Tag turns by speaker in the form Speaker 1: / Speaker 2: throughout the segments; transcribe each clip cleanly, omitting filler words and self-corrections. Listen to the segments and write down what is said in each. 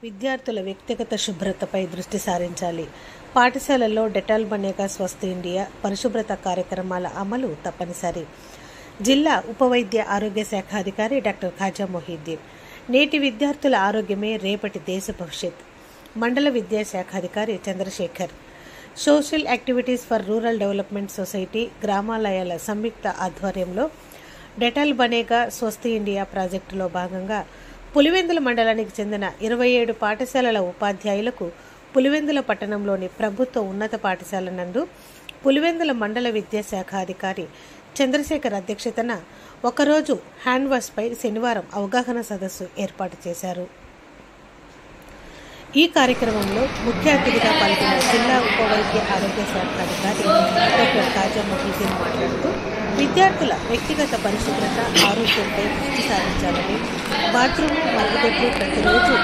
Speaker 1: విద్యార్థుల వ్యక్తిగత శుభ్రతపై దృష్టి సారించాలి. పాఠశాలల్లో డెటాల్ బనేగా స్వస్థ ఇండియా పరిశుభ్రత కార్యక్రమాల అమలు తప్పనిసరి. జిల్లా ఉపవైద్య ఆరోగ్య శాఖ అధికారి డాక్టర్ ఖాజా మొహీద్దీన్. నేటి విద్యార్థుల ఆరోగ్యమే రేపటి దేశ భవిష్యత్. మండల విద్యాశాఖ అధికారి Chandrasekhar. Social activities for rural development society గ్రామాలయాల సంయుక్త ఆధ్వర్యంలో డెటాల్ బనేగా స్వస్థ ఇండియా ప్రాజెక్టులో భాగంగా పులివెందుల మండలానికి చెందిన 27 పాఠశాలల ఉపాధ్యాయులకు పులివెందుల పట్టణంలోని ప్రభుత్వ ఉన్నత పాఠశాల నందు పులివెందుల మండల విద్యాశాఖ అధికారి చంద్రశేఖర్ అధ్యక్షతన ఒకరోజు హ్యాండ్ వాష్పై శనివారం అవగాహన సదస్సు ఏర్పాటు చేశారు. ఈ కార్యక్రమంలో ముఖ్య అతిథిగా పాల్గొన్న జిల్లా ఉపవైద్య ఆరోగ్య శాఖ అధికారి డాక్టర్ ఖాజా మొహీద్దీన్ మాట్లాడుతూ విద్యార్థుల వ్యక్తిగత పరిశుభ్రత ఆరోగ్యంపై దృష్టి సారించాలని, బాత్రూమ్ మరుగుదొడ్లు ప్రతిరోజు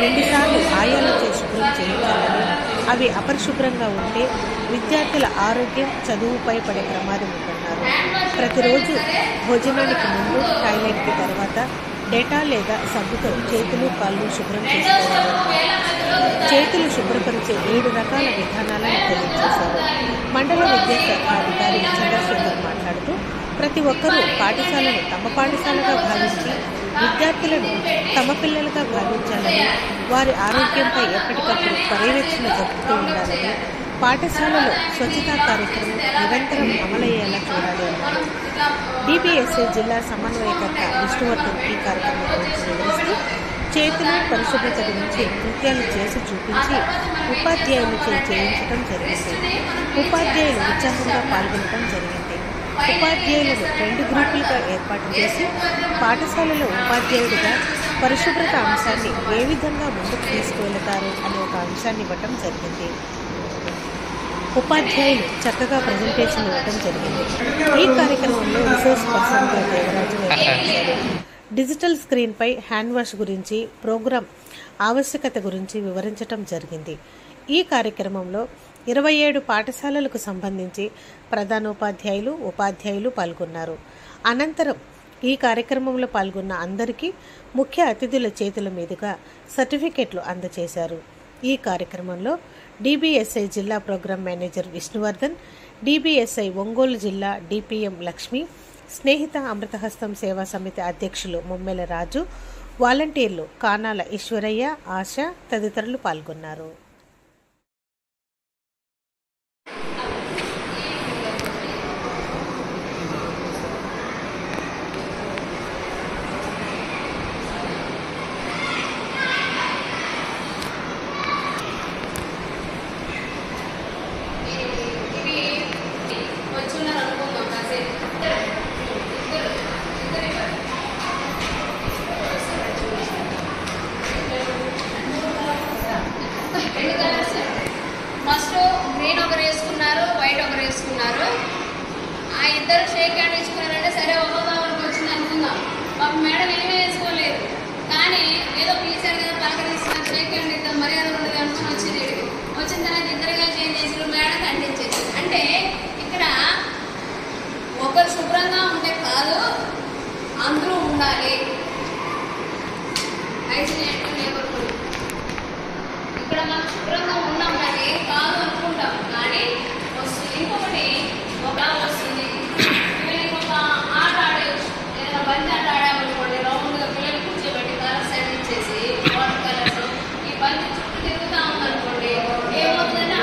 Speaker 1: 2 సార్లు ఆయాలతో శుభ్రం చేయించాలని, అవి అపరిశుభ్రంగా ఉంటే విద్యార్థుల ఆరోగ్యం చదువుపై పడే ప్రమాదం ఉందన్నారు. ప్రతిరోజు భోజనానికి ముందు టాయిలెట్కి తర్వాత డెటాల్ లేదా సబ్బుతో చేతులు కాళ్ళు శుభ్రం చేసుకోవాలి. చేతులు శుభ్రపరిచే 7 రకాల విధానాలను తెలియజేశారు. మండల విద్యాశాఖ అధికారి చంద్రశేఖర్ మాట్లాడుతూ ప్రతి ఒక్కరూ పాఠశాలను తమ పాఠశాలగా భావించి విద్యార్థులను తమ పిల్లలుగా భావించాలని, వారి ఆరోగ్యంపై ఎప్పటికప్పుడు పర్యవేక్షణ జరుపుతూ ఉండాలని, పాఠశాలలో స్వచ్ఛతా కార్యక్రమం నిరంతరం అమలయ్యేలా చూడాలి అన్నారు. డిబిఎస్ఏ జిల్లా సమన్వయకర్త విష్ణువర్ధన్ ఈ కార్యక్రమం గురించి వివరిస్తూ చేతులు పరిశుభ్రత గురించి నృత్యాలు చేసి చూపించి ఉపాధ్యాయులచే చేయించడం జరిగింది. ఉపాధ్యాయులు ఉత్సాహంగా పాల్గొనడం జరిగింది. ఉపాధ్యాయులను 2 గ్రూపులుగా ఏర్పాటు చేసి పాఠశాలలో ఉపాధ్యాయుడిగా పరిశుభ్రత అంశాన్ని ఏ విధంగా ముందుకు తీసుకువెళతారు అనే ఒక అంశాన్ని ఇవ్వటం జరిగింది. ఉపాధ్యాయులు చక్కగా ప్రజెంటేషన్ ఇవ్వడం జరిగింది. ఈ కార్యక్రమంలో రిసోర్స్ పర్సన్ దేవరాజు డిజిటల్ స్క్రీన్పై హ్యాండ్ వాష్ గురించి, ప్రోగ్రాం ఆవశ్యకత గురించి వివరించడం జరిగింది. ఈ కార్యక్రమంలో 27 పాఠశాలలకు సంబంధించి ప్రధానోపాధ్యాయులు, ఉపాధ్యాయులు పాల్గొన్నారు. అనంతరం ఈ కార్యక్రమంలో పాల్గొన్న అందరికీ ముఖ్య అతిథుల చేతుల మీదుగా సర్టిఫికెట్లు అందజేశారు. ఈ కార్యక్రమంలో డిబిఎస్ఐ జిల్లా ప్రోగ్రాం మేనేజర్ విష్ణువర్ధన్, డిబిఎస్ఐ ఒంగోలు జిల్లా డిపిఎం లక్ష్మి, స్నేహిత అమృతహస్తం సేవా సమితి అధ్యక్షులు ముమ్మెల రాజు, వాలంటీర్లు కానాల ఈశ్వరయ్య, ఆశ తదితరులు పాల్గొన్నారు.
Speaker 2: గ్రీన్ ఒకరు వేసుకున్నారు, వైట్ ఒకరు వేసుకున్నారు. ఆ ఇద్దరు షేక్ హ్యాండ్ వేసుకున్నారంటే సరే ఒక్కొక్కరికి వచ్చింది అనుకుందాం. ఒక మేడం ఏమీ వేసుకోలేదు, కానీ ఏదో పిలిచారు కదా పలకరిస్తున్నారు, షేక్ హ్యాండ్ ఇద్దాం మర్యాద ఉండదు అనుకుని వచ్చింది. వచ్చిన తర్వాత ఇద్దరుగా చేంజ్ చేసి మేడం ఖండించేసి, అంటే ఇక్కడ ఒకరు శుభ్రంగా ఉంటే కాదు, అందరూ ఉండాలి. ఇక్కడ మనం శుభ్రంగా ఉన్నాం కానీ కాదు అనుకుంటాం, కానీ వస్తుంది. ఇంకొకటి ఒక వస్తుంది, పిల్లలకి ఒక ఆట ఆడేయచ్చు, ఏదైనా బంతి ఆట ఆడామనుకోండి, రౌండ్గా పిల్లలు కూర్చోబెట్టి కలర్ సెట్ ఇచ్చేసి వాటర్ కలర్స్ ఈ బంతి చుట్టూ తిరుగుతూ ఉందనుకోండి, ఏమవుతుందంటే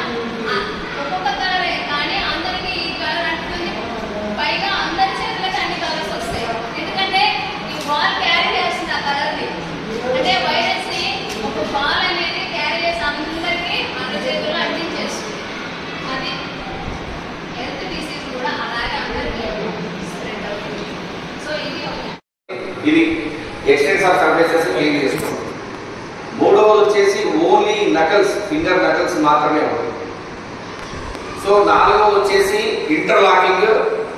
Speaker 2: ఒక్కొక్క కలరే కానీ అందరికీ ఈ కలర్ అంటుంది. పైగా అందరి చేతులకి అన్ని కలర్స్ వస్తాయి, ఎందుకంటే ఈ బాల్ క్యారీ చేస్తుంది ఆ కలర్ని. అంటే వైరస్ ని ఒక బాల్ అనేది క్యారీ చేసి అందరికీ అందరి చేతుల్లో అంటించేస్తుంది. అది హెల్త్ డిసీజ్ కూడా అలాగే అందరికీ స్ప్రెడ్ అవుతుంది. సో
Speaker 3: ఇది ఎక్స్టెన్స్ ఆఫ్ సర్ఫేసెస్ క్లీన్ చేసుకోండి. మూడవది వచ్చేసి ఓన్లీ నకల్స్, ఫింగర్ నకల్స్ మాత్రమే ఉంటుంది. సో నాలుగవది వచ్చేసి ఇంటర్లాకింగ్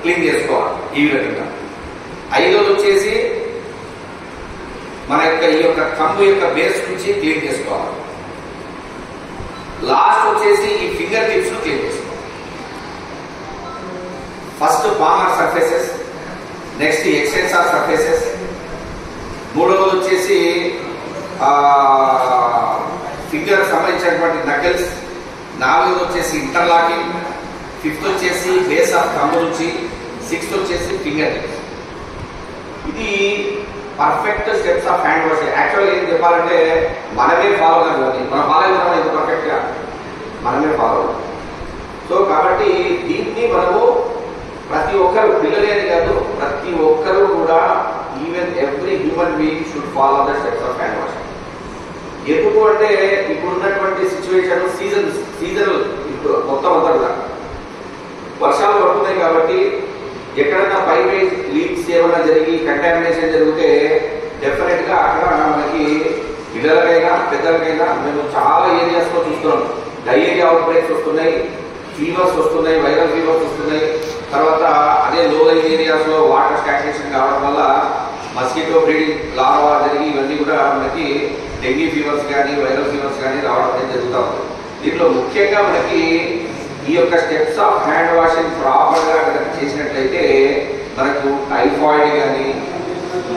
Speaker 3: క్లీన్ చేసుకోవాలి ఈ విధంగా. ఐదవది వచ్చేసి మన యొక్క ఈ యొక్క థంబ్ యొక్క బేస్ నుంచి క్లీన్ చేసుకోవాలి. లాస్ట్ వచ్చేసి ఈ ఫింగర్ టిప్స్ క్లీన్ చేసుకోవాలి. First palmar surfaces, next extensor surfaces, మూడవది వచ్చేసి సంబంధించినటువంటి నకల్స్, 4వ వచ్చేసి ఇంటర్లాకింగ్, 5th వచ్చేసి బేస్ ఆఫ్ థంబ్ నుంచి, 6th వచ్చేసి ఫింగర్ టిప్స్. ఇది perfect steps of hand wash. యాక్చువల్గా ఏం చెప్పాలంటే మనమే ఫాలో కావాలి, మనం ఫాలో అవుతాం ఇది పర్ఫెక్ట్గా మనమే ఫాలో అవుతాం. సో కాబట్టి దీన్ని మనము ప్రతి ఒక్కరు, పిల్లలే కాదు ప్రతి ఒక్కరు కూడా, even every human being should follow the steps of hand wash. ఎందుకు అంటే ఇప్పుడున్నటువంటి సిచ్యువేషన్ సీజనల్, ఇప్పుడు మొత్తం అంతా కూడా వర్షాలు పడుతున్నాయి కాబట్టి ఎక్కడైనా పైపేజ్ లీక్స్ ఏమైనా జరిగి కంటామినేషన్ జరిగితే డెఫినెట్ గా అక్కడ మనకి పిల్లలకైనా పెద్దలకైనా మేము చాలా ఏరియాస్లో చూస్తున్నాం డయేరియా అవుట్ బ్రేక్స్ వస్తున్నాయి, ఫీవర్స్ వస్తున్నాయి, వైరల్ ఫీవర్స్ వస్తున్నాయి. తర్వాత అదే లో లైన్ ఏరియాస్ లో వాటర్ స్టాగ్నేషన్ కావడం వల్ల మస్కిటో బ్రీడింగ్ లార్వా జరిగి ఇవన్నీ కూడా మనకి డెంగీ ఫీవర్స్ కానీ వైరల్ ఫీవర్స్ కానీ రావడం అనేది జరుగుతూ ఉంది. దీంట్లో ముఖ్యంగా మనకి ఈ యొక్క స్టెప్స్ ఆఫ్ హ్యాండ్ వాషింగ్ ప్రాపర్గా కనుక చేసినట్లయితే మనకు టైఫాయిడ్ కానీ,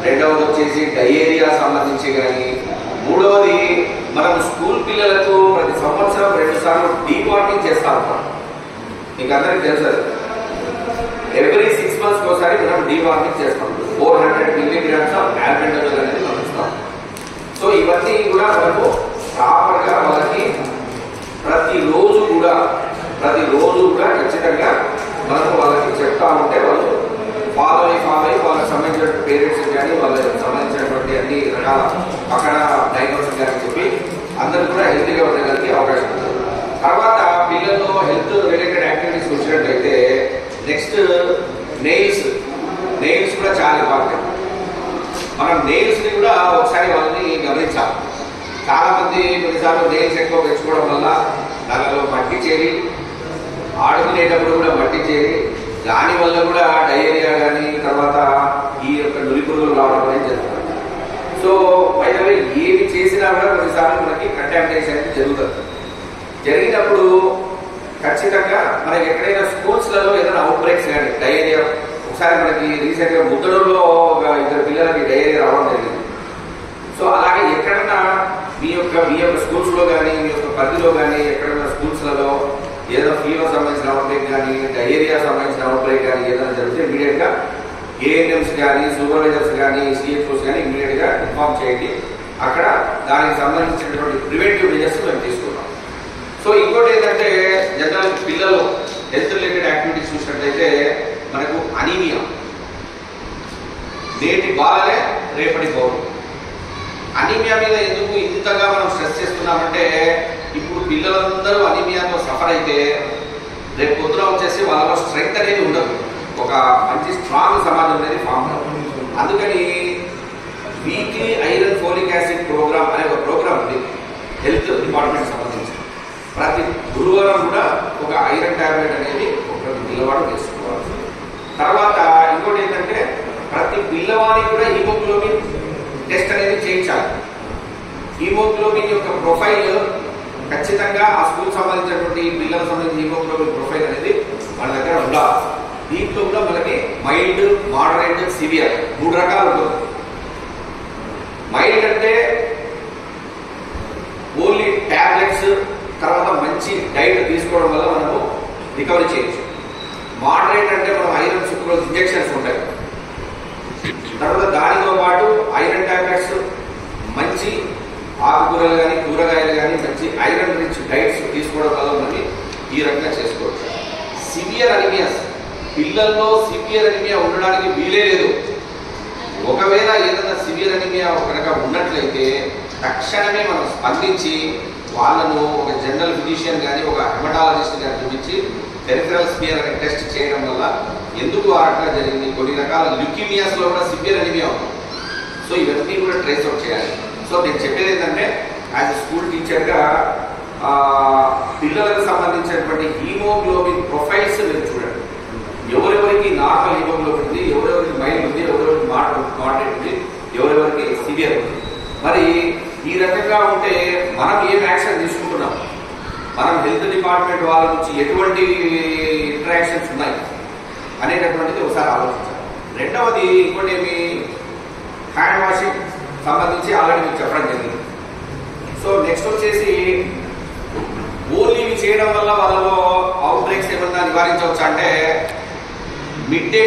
Speaker 3: రెండవది వచ్చేసి డయేరియా సంబంధించి కానీ, మూడవది మనం స్కూల్ పిల్లలకు ప్రతి సంవత్సరం 2 సార్లు డీవార్మింగ్ చేస్తా ఉంటాం. మీకు అందరికీ తెలుసు, ఎవ్రీ 6 months ఒకసారి మనం డీవార్మింగ్ చేస్తాం. 400 milligrams ఆఫ్ ఆల్బెండజోల్ అనేది మనం ఇస్తాం. సో ఇవన్నీ కూడా మనకు ప్రాపర్గా వాళ్ళకి ప్రతిరోజు కూడా ఖచ్చితంగా మనకు వాళ్ళకి చెప్తా ఉంటే వాళ్ళు ఫాలో అయ్యి వాళ్ళకి సంబంధించిన పేరెంట్స్ కానీ వాళ్ళకి సంబంధించినటువంటి అన్ని రకాల పక్కన డైగ్నోసిస్ కానీ చెప్పి అందరూ కూడా హెల్తీగా ఉండడానికి అవకాశం ఉంటుంది. తర్వాత పిల్లల్లో హెల్త్ రిలేటెడ్ యాక్టివిటీస్ వచ్చినట్లయితే నెక్స్ట్ నెయిల్స్ కూడా చాలా ఇంపార్టెంట్. మనం నెయిల్స్ని కూడా ఒకసారి వాళ్ళని గమనించాలి. చాలా మంది కొన్నిసార్లు నెయిల్స్ ఎక్కువ పెంచుకోవడం వల్ల దానిలో మట్టి చేరి, ఆడుకునేటప్పుడు కూడా మట్టి చేరి, దానివల్ల కూడా డయేరియా కానీ తర్వాత ఈ యొక్క నులి పురుగులు రావడం అనేది జరుగుతుంది. సో అయితే ఏమి చేసినా కూడా కొన్నిసార్లు మనకి కంటామినేషన్ అనేది జరుగుతుంది. జరిగినప్పుడు ఖచ్చితంగా మనకి ఎక్కడైనా స్కూల్స్లలో ఏదైనా అవుట్ బ్రేక్స్ కానీ డయేరియా, ఒకసారి మనకి రీసెంట్గా ముద్దడూరులో ఒక 2 పిల్లలకి డయేరియా రావడం జరిగింది. సో అలాగే ఎక్కడైనా మీ యొక్క స్కూల్స్లో కానీ మీ యొక్క పరిధిలో కానీ ఎక్కడైనా స్కూల్స్లలో ఏదైనా ఫీవర్ సంబంధించిన అవుట్ బ్రేక్ కానీ, డయేరియా సంబంధించిన అవుట్ బ్రేక్ కానీ ఏదైనా జరిగితే ఇమీడియట్గా ఏఎన్ఎంస్ కానీ, సూపర్వైజర్స్ కానీ, సిహెచ్ఓస్ కానీ ఇమీడియట్గా ఇన్ఫార్మ్ చేయండి. అక్కడ దానికి సంబంధించినటువంటి ప్రివెంటివ్ మెజర్స్ మేము తీసుకున్నాం. సో ఇంకోటి ఏంటంటే జనరల్ పిల్లలు హెల్త్ రిలేటెడ్ యాక్టివిటీస్ చూసినట్లయితే మనకు అనీమియా, నేటి బాలలే రేపటి పౌరులు. అనీమియా మీద ఎందుకు ఇంతగా మనం స్ట్రెస్ చేస్తున్నామంటే ఇప్పుడు పిల్లలందరూ అనీమియాతో సఫర్ అయితే రేపు పొద్దున వచ్చేసి వాళ్ళలో స్ట్రెంగ్త్ అనేది ఉండదు, ఒక మంచి స్ట్రాంగ్ సమాజం అనేది ఫామ్ అవుతుంది. అందుకని weekly iron folic acid programme అనే ఒక ప్రోగ్రామ్ ఉంది హెల్త్ డిపార్ట్మెంట్ సంబంధించి. ప్రతి గురువారం కూడా ఒక ఐరన్ టాబ్లెట్ అనేది ఒక పిల్లవాడు వేసుకోవాలి. తర్వాత ఇంకోటి ఏంటంటే ప్రతి పిల్లవాడికి కూడా హీమోగ్లోబిన్ టెస్ట్ అనేది చేయించాలి. హీమోగ్లోబిన్ యొక్క ప్రొఫైల్ ఖచ్చితంగా ఆ స్కూల్ సంబంధించినటువంటి పిల్లలకు సంబంధించిన హీమోగ్లోబిన్ ప్రొఫైల్ అనేది మన దగ్గర ఉండాలి. దీంట్లో కూడా మనకి మైల్డ్, మోడరేట్, సివియర్ 3 రకాలు ఉంటుంది. మైల్డ్ అంటే ఓన్లీ టాబ్లెట్స్ తర్వాత మంచి డైట్ తీసుకోవడం వల్ల మనము రికవరీ చేయొచ్చు. మోడరేట్ అంటే మనం ఐరన్ సుక్రోజ్ ఇంజెక్షన్స్ ఉంటాయి. తర్వాత దానితో పాటు ఐరన్ టాబ్లెట్స్, మంచి ఆకుకూరలు కానీ కూరగాయలు కానీ మంచి ఐరన్ రిచ్ డైట్స్ తీసుకోవడం వల్ల మనకి ఈ రకంగా చేసుకోవచ్చు. సివియర్ అనీమియాస్, పిల్లల్లో సివియర్ అనీమియా ఉండడానికి వీలే లేదు. ఒకవేళ ఏదైనా సివియర్ అనీమియా కనుక ఉన్నట్లయితే తక్షణమే మనం స్పందించి వాళ్ళను ఒక జనరల్ ఫిజిషియన్ కానీ ఒక హెమటాలజిస్ట్ గాని చూపించి పెరిఫెరల్ స్మియర్ అనే టెస్ట్ చేయడం వల్ల ఎందుకు ఆ రకంగా జరిగింది, కొన్ని రకాల ల్యూకీమియాస్లో కూడా సివియర్ అనీమియా ఉంది. సో ఇవన్నీ కూడా ట్రేస్ అవుట్ చేయాలి. సో నేను చెప్పేది ఏంటంటే యాజ్ ఎ స్కూల్ టీచర్గా పిల్లలకు సంబంధించినటువంటి హీమోగ్లోబిన్ ప్రొఫైల్స్ మీరు చూడండి. ఎవరెవరికి నార్మల్ హీమోగ్లోబిన్ ఉంది, ఎవరెవరికి మైల్డ్ ఉంది, ఎవరెవరికి మోడరేట్ ఉంది, ఎవరెవరికి సివియర్ ఉంది. మరి ఈ రకంగా ఉంటే మనం ఏం యాక్షన్ తీసుకుంటున్నాం, మనం హెల్త్ డిపార్ట్మెంట్ వాళ్ళ నుంచి ఎటువంటి ఇంటరాక్షన్స్ ఉన్నాయి అనేటటువంటిది ఒకసారి ఆలోచించాలి. రెండవది ఇంకోటి ఏమి, హ్యాండ్ వాషింగ్ సంబంధించి ఆల్రెడీ మీకు చెప్పడం జరిగింది. సో నెక్స్ట్ వచ్చేసి చేయడం వల్ల వాళ్ళలో అవుట్ బ్రేక్స్ ఏమన్నా నివారించవచ్చు అంటే మిడ్ డే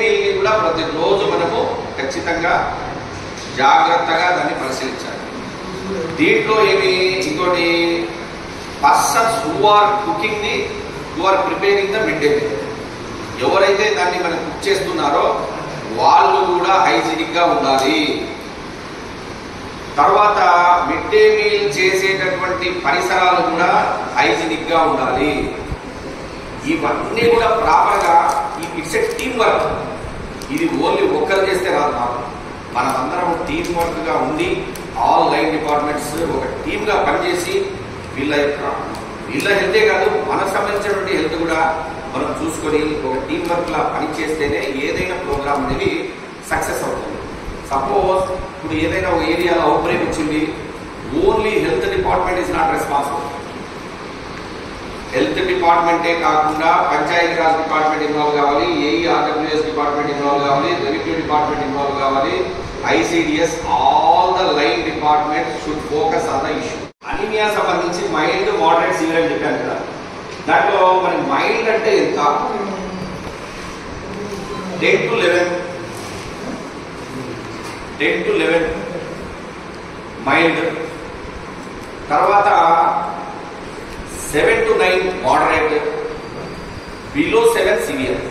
Speaker 3: మీల్ని కూడా ప్రతిరోజు మనము ఖచ్చితంగా జాగ్రత్తగా దాన్ని పరిశీలించాలి. దీంట్లో ఏమి ఇంకోటి persons who are preparing the mid day meal, ఎవరైతే దాన్ని మనం కుక్ చేస్తున్నారో వాళ్ళు కూడా హైజీనిక్గా ఉండాలి. తర్వాత మిడ్ డే మీల్ చేసేటటువంటి పరిసరాలు కూడా హైజీనిక్గా ఉండాలి. ఇవన్నీ కూడా ప్రాపర్గా ఇట్స్ ఎ టీమ్ వర్క్. ఇది ఓన్లీ ఒక్కరు చేస్తే రాదు. మనమందరం టీమ్ వర్క్గా ఉండి ఆల్ లైన్ డిపార్ట్మెంట్స్ ఒక టీమ్గా పనిచేసి వీళ్ళ హెల్తే కాదు మనకు సంబంధించినటువంటి హెల్త్ కూడా మనం చూసుకొని ఒక టీం వర్క్ లా పని చేస్తేనే ఏదైనా ప్రోగ్రామ్ అనేది సక్సెస్ అవుతుంది. సపోజ్ ఇప్పుడు ఏదైనా ఒక ఏరియాలో అవుట్ బ్రేక్ వచ్చింది, only health department is not responsible. Health డిపార్ట్మెంటే కాకుండా పంచాయతీరాజ్ డిపార్ట్మెంట్ ఇన్వాల్వ్ కావాలి, ఏఈఆర్డబ్ల్యూఎస్ డిపార్ట్మెంట్ ఇన్వాల్వ్ కావాలి, రెవెన్యూ డిపార్ట్మెంట్ ఇన్వాల్వ్ కావాలి, ICDS, all the line department should focus on the issue. Anaemia సంబంధించి మైల్డ్, మోడరేట్, సివియర్ అని చెప్పాను కదా. దాంట్లో మరి మైల్డ్ అంటే ఎంత? 10 to 11 మైల్డ్, తర్వాత 7 to 9 moderate, below 7 severe.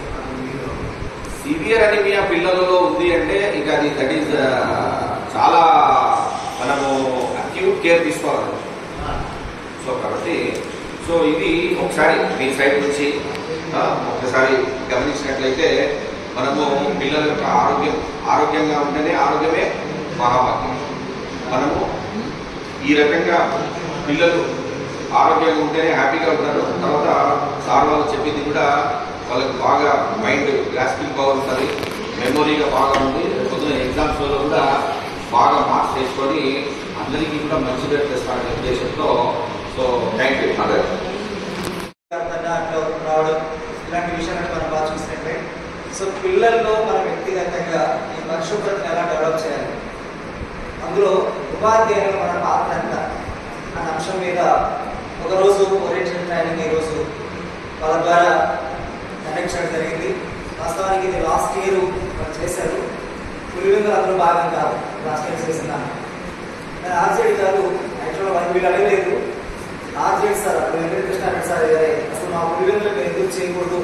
Speaker 3: Severe anaemia పిల్లలలో ఉంది అంటే ఇక అది దట్ ఈస్ చాలా మనము అక్యూట్ కేర్ తీసుకోవాలి. సో కాబట్టి ఇది ఒకసారి మీ సైడ్ నుంచి ఒకసారి గమనించినట్లయితే మనము పిల్లల యొక్క ఆరోగ్యంగా ఉంటేనే ఆరోగ్యమే మహాభాగ్యం. మనము ఈ రకంగా పిల్లలు ఆరోగ్యంగా ఉంటేనే హ్యాపీగా ఉంటారు. తర్వాత సార్ వాళ్ళు చెప్పింది కూడా వాళ్ళకి బాగా మైండ్ గ్రాస్పింగ్ పవర్ ఉంటుంది, మెమొరీగా బాగా ఉంది. పొద్దున ఎగ్జామ్స్లో కూడా బాగా మార్క్స్ వేసుకొని అందరికీ కూడా మంచి పేరు తెస్తారనే ఉద్దేశంతో. So thank you.
Speaker 4: అట్లా రావడం ఇలాంటి విషయాలను మనం బాగా చూసినట్లే. సో పిల్లల్లో మన వ్యక్తిగతంగా ఈ పరిశుభ్రతను ఎలా డెవలప్ చేయాలి, అందులో ఉపాధ్యాయులు మన పాత్ర ఎంత అనే అంశం మీద ఒకరోజు ఓరియంటేషన్ ట్రైనింగ్ ఈరోజు వాళ్ళ ద్వారా కండక్ట్ చేయడం జరిగింది. వాస్తవానికి ఇది లాస్ట్ ఇయర్ మనం చేశారు. పులివెందులు అందులో భాగం కాదు, లాస్ట్ ఇయర్ చేస్తున్నాను. కానీ ఆర్జేడి గారు యాక్చువల్గా వీళ్ళు అడగలేదు. ఆర్జేడి సార్ వెంకటకృష్ణ సార్ అసలు మా పులివెందులు మీరు ఎందుకు చేయకూడదు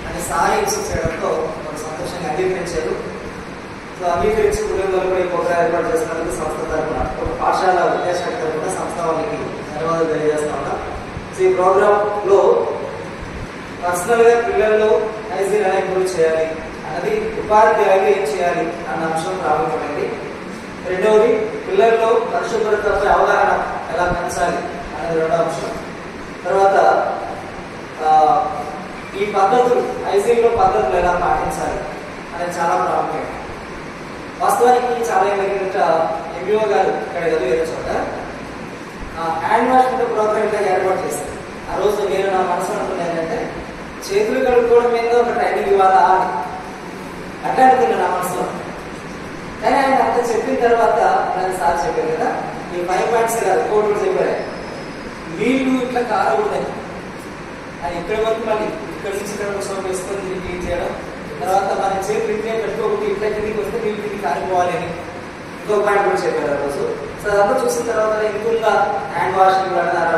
Speaker 4: అని సార్ ఇన్సిస్ట్ చేయడంతో వాళ్ళు సంతోషంగా అంగీకరించారు. సో అంగీకరించి పులివెందులు కూడా ఈ ప్రోగ్రాం ఏర్పాటు చేసినందుకు సంస్థ తరఫున ఒక పాఠశాల విద్యాశాఖ తరఫున సంస్థ వాళ్ళకి ధన్యవాదాలు తెలియజేస్తా ఉన్నా. సో ఈ ప్రోగ్రాంలో పర్సనల్గా పిల్లల్లో హైజీన్ ఎలా ఇంప్రూవ్ చేయాలి అన్నది ఉపాధ్యాయులు ఏం చేయాలి అన్న అంశం ప్రారంభమైంది. రెండవది పిల్లల్లో పరిశుభ్రతపై అవగాహన ఎలా పెంచాలి అనేది రెండో అంశం. తర్వాత ఈ పద్ధతులు హైజీన్లో పద్ధతులు ఎలా పాటించాలి అనేది చాలా ప్రాముఖ్యం. వాస్తవానికి చాలా ఏమైందంటే ఎంఈఓ గారు ఇక్కడ చదివే చోట హ్యాండ్ వాష్ ప్రోగ్రామ్ ఇంకా ఏర్పాటు చేశారు. ఆ రోజు నేను నా మనసు అనుకున్నాను ఏంటంటే చేతులు కడుక్కోవడం మీద ఒక ట్రైనింగ్ ఇవ్వాలా అని అట్లా అనుకున్నాను నా మనసులో. కానీ ఆయన అంత చెప్పిన తర్వాత నాకు సార్ చెప్పారు కదా, ఈ 5 పాయింట్స్ కాదు కోర్టు చెప్పారు, నీళ్లు ఇట్లా కారకూడదని. అది ఇక్కడ వరకు మళ్ళీ ఇక్కడ నుంచి ఇక్కడ సోప్ వేసుకొని దీన్ని క్లీన్ చేయడం, తర్వాత మన చేతులు ఇట్లే పెట్టుకోకూడదు, ఇట్లా కిందికి వస్తే నీళ్ళు కిందికి కారిపోవాలి అని ఇంకో పాయింట్ కూడా చెప్పారు ఆ రోజు. సో అదంతా చూసిన తర్వాత ఇంకొక హ్యాండ్ వాష్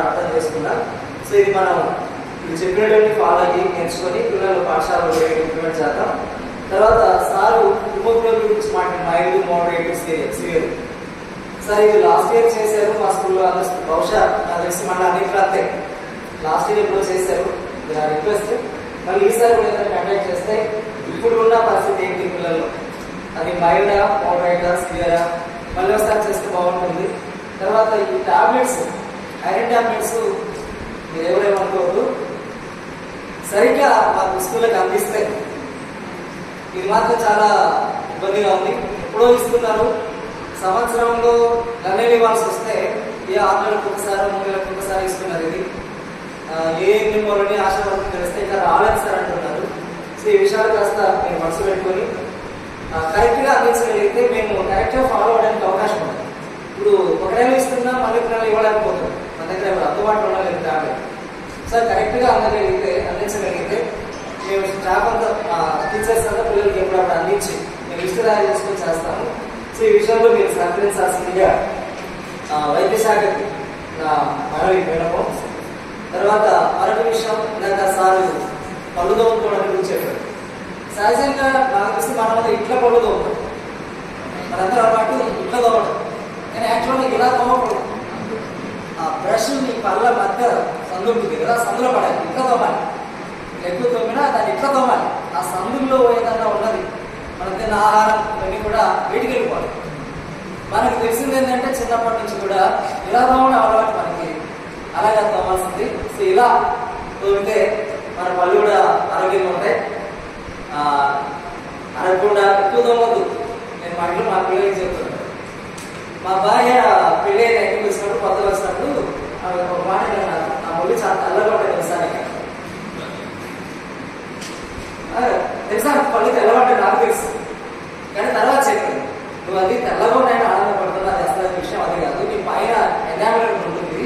Speaker 4: అర్థం చేసుకున్నా. సో ఇది మనం ఇది చెప్పినటువంటి ఫాలో అయ్యి నేర్చుకొని పిల్లలు పాఠశాలలో ఇంప్లిమెంట్ చేద్దాం. తర్వాత సారు హిమోగ్లోబిన్ గురించి మాట్లాడి మైల్డ్, మోడరేట్, సివియర్. సార్ ఇది లాస్ట్ ఇయర్ చేశారు మా స్కూల్లో. బహుశా నాకు తెలిసి మళ్ళీ అన్నింటిలో అంతే లాస్ట్ ఇయర్ ఎప్పుడో చేశారు. నా రిక్వెస్ట్ మళ్ళీ ఈసారి కూడా ఏదైనా కండక్ట్ చేస్తే ఇప్పుడు ఉన్న పరిస్థితి ఏంటి పిల్లలు, అది మైల్డా, మోడరేటా, సివియరా మళ్ళీ ఒకసారి చేస్తే బాగుంటుంది. తర్వాత ఈ టాబ్లెట్స్, ఐరన్ టాబ్లెట్స్ మీరు ఎవరేమనుకోవద్దు, సరిగ్గా మాకు స్కూళ్ళకి అందిస్తే ఇది మాత్రం చాలా ఇబ్బందిగా ఉంది. ఎప్పుడో ఇస్తున్నారు, సంవత్సరంలో గన్నెలు ఇవ్వాల్సి వస్తే ఏ 6 నెలలకు ఒకసారి 3 నెలలకు ఒకసారి ఇస్తున్నారు. ఇది ఏ నిమ్మలోని ఆశావర్గం తెలిస్తే ఇంకా రాలేదు సార్ అంటున్నారు. సో ఈ విషయాలు కాస్త మీరు మనసు పెట్టుకొని కరెక్ట్గా అందించగలిగితే మేము కరెక్ట్గా ఫాలో అవడానికి అవకాశం ఉంది. ఇప్పుడు 1 నెల ఇస్తున్నా మళ్ళీ 1 నెల ఇవ్వలేకపోతున్నాం. మన దగ్గర అందుబాటులో ఉండలేదు టాబ్లెట్. సార్ కరెక్ట్గా అందించగలిగితే మేము స్టాఫ్ అంతా టీచర్స్ అంతా పిల్లలకి ఎప్పుడప్పుడు అందించి మేము లిస్ట్ తయారు చేసుకొని చేస్తాము. సో ఈ విషయంలో మీరు సహకరించాల్సిందిగా వైద్య శాఖకి నా మనవి వినము. తర్వాత మరొక విషయం, ఇందాక సార్ పళ్ళు తోముకోవడం గురించి చెప్పారు. సహజంగా నాకు తెలిసి మనం ఇంట్లో పళ్ళు తోముతాం, మనందరూ అలవాటు ఇంట్లో తోమడం. కానీ యాక్చువల్గా ఇలా తోమకూడదు. ఆ బ్రష్ నీ పళ్ళ మధ్య సందు ఉంటుంది కదా, సందులో పడాలి, ఇట్లా తోమాలి. ఎక్కువ తోమినా దాన్ని ఇట్లా తోమాలి. ఆ సందుల్లో ఏదన్నా ఉన్నది మనం తిన్న ఆహారం ఇవన్నీ కూడా బయటికి వెళ్ళిపోవాలి. మనకు తెలిసింది ఏంటంటే చిన్నప్పటి నుంచి కూడా ఇలా తోమడం అలవాటు మనకి, అలాగే తోమాల్సింది. సో ఇలా తోమితే మన పళ్ళు కూడా ఆరోగ్యంగా ఉంటాయి. అనకుండా ఎక్కువ తోమద్దు. నేను మా ఇంట్లో మా పిల్లలకి చెప్తున్నాను. మా భార్య పెళ్ళి అయిన ఇంటికి వచ్చినప్పుడు కొత్తగా వచ్చినప్పుడు ఒక మాట అన్నారు, నా ఒళ్ళు చాలా తెల్లగా ఉంటాయి ఒకసారి. తెలుసా పళ్ళు తెల్లబడ్డా నాకు తెలుసు, కానీ తర్వాత చెప్పాను నువ్వు అది తెల్లగా ఉన్నాయని ఆనందపడుతున్నా, అది అసలు విషయం అది కాదు. నీ పైన ఎనామిల్ ఉంటుంది,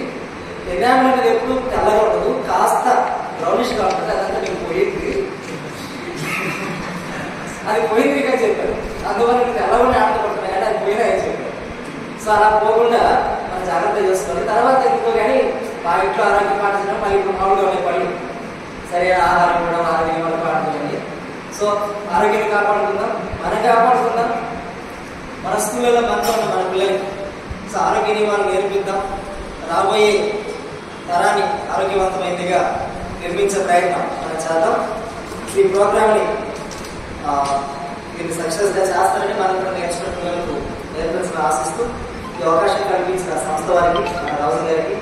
Speaker 4: ఎనామిల్ అనేది ఎప్పుడు తెల్లగా ఉండదు, కాస్త బ్రౌనిష్గా ఉంటుంది. అదంతా నీకు పోయింది, అది పోయింది కానీ చెప్పారు. అందువల్ల నీకు తెల్లగానే ఆనందపడుతున్నాయి కానీ అది పోయినా అని చెప్పారు. సో అలా పోకుండా మనం జాగ్రత్త చేసుకోవాలి. తర్వాత ఎందుకో కానీ మా ఇంట్లో ఆరోగ్యం పాటించడం మళ్ళీ ఇప్పుడు మామూలుగా ఉన్నాయి పళ్ళు, సరైన ఆహారం కూడా ఆరోగ్యం వల్ల పాటించండి. సో ఆరోగ్యాన్ని కాపాడుకుందాం, మనం కాపాడుకుందాం, మన స్కూళ్ళలో మనతో ఉన్న మన పిల్లలకి సో ఆరోగ్య నియమాలు నేర్పిద్దాం. రాబోయే తరాన్ని ఆరోగ్యవంతమైనదిగా నిర్మించే ప్రయత్నం మనం చేద్దాం. ఈ ప్రోగ్రామ్ని దీన్ని సక్సెస్గా చేస్తారని మనం కూడా నేర్చుకున్న పిల్లలకు నేర్పించాలని ఆశిస్తూ ఈ అవకాశం కల్పించిన సంస్థ వారికి, మన రాజు గారికి